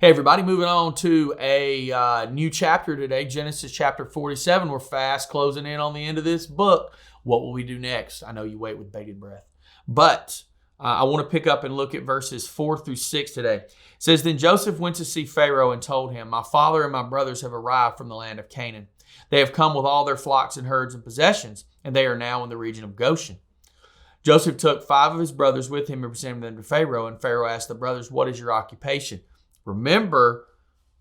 Hey, everybody, moving on to a new chapter today, Genesis chapter 47. We're fast closing in on the end of this book. What will we do next? I know you wait with bated breath. But I want to pick up and look at verses 4 through 6 today. It says, Then Joseph went to see Pharaoh and told him, My father and my brothers have arrived from the land of Canaan. They have come with all their flocks and herds and possessions, and they are now in the region of Goshen. Joseph took 5 of his brothers with him and presented them to Pharaoh, and Pharaoh asked the brothers, What is your occupation? Remember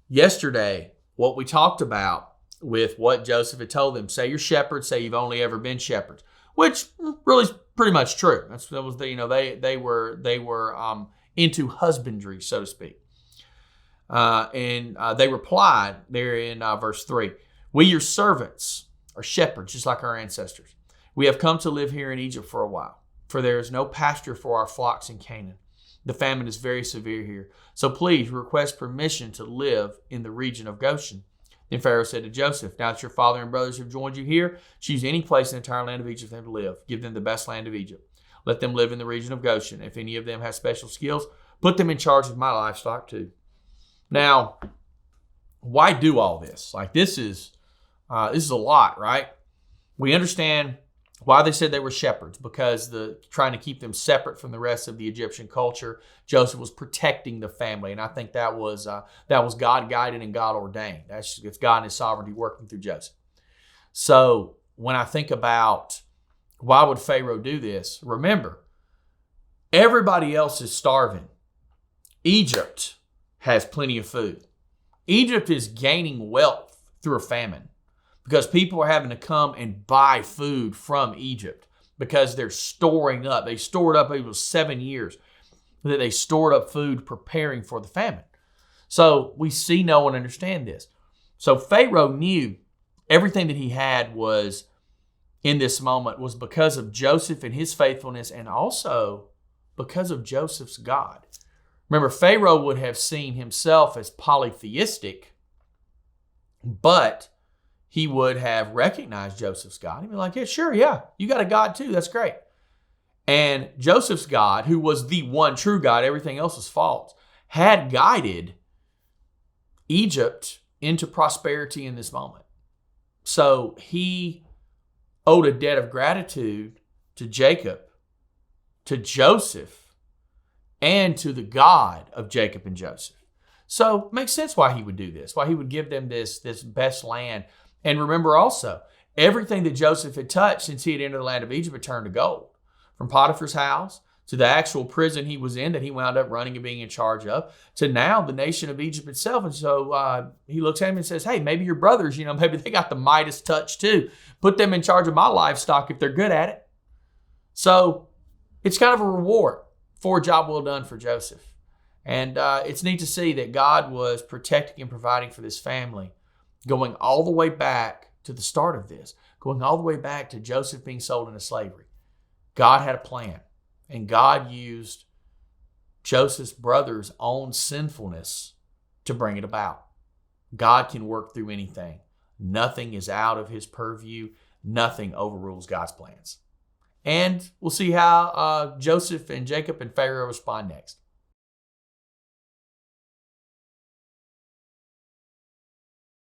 yesterday what we talked about with what Joseph had told them. Say you're shepherds, say you've only ever been shepherds, which really is pretty much true. That was they were into husbandry, so to speak. And they replied there in verse 3, We, your servants, are shepherds, just like our ancestors. We have come to live here in Egypt for a while, for there is no pasture for our flocks in Canaan. The famine is very severe here. So please request permission to live in the region of Goshen. Then Pharaoh said to Joseph, Now that your father and brothers have joined you here, choose any place in the entire land of Egypt for them to live. Give them the best land of Egypt. Let them live in the region of Goshen. If any of them have special skills, put them in charge of my livestock too. Now, why do all this? Like this is a lot, right? We understand why they said they were shepherds, because trying to keep them separate from the rest of the Egyptian culture. Joseph was protecting the family, and I think that was God guided and God ordained. It's God and His sovereignty working through Joseph. So when I think about why would Pharaoh do this, remember, everybody else is starving. Egypt has plenty of food. Egypt is gaining wealth through a famine, because people are having to come and buy food from Egypt because they're storing up. They stored up, it was 7 years that they stored up food preparing for the famine. So we see, know, and understand this. So Pharaoh knew everything that he had was in this moment was because of Joseph and his faithfulness, and also because of Joseph's God. Remember, Pharaoh would have seen himself as polytheistic, but he would have recognized Joseph's God. He'd be like, yeah, you got a God too. That's great. And Joseph's God, who was the one true God, everything else was false, had guided Egypt into prosperity in this moment. So he owed a debt of gratitude to Jacob, to Joseph, and to the God of Jacob and Joseph. So it makes sense why he would do this, why he would give them this best land. And remember also, everything that Joseph had touched since he had entered the land of Egypt had turned to gold. From Potiphar's house to the actual prison he was in that he wound up running and being in charge of, to now the nation of Egypt itself. And so he looks at him and says, hey, maybe your brothers, maybe they got the Midas touch too. Put them in charge of my livestock if they're good at it. So it's kind of a reward for a job well done for Joseph. And it's neat to see that God was protecting and providing for this family, going all the way back to the start of this, going all the way back to Joseph being sold into slavery. God had a plan, and God used Joseph's brother's own sinfulness to bring it about. God can work through anything. Nothing is out of His purview. Nothing overrules God's plans. And we'll see how Joseph and Jacob and Pharaoh respond next.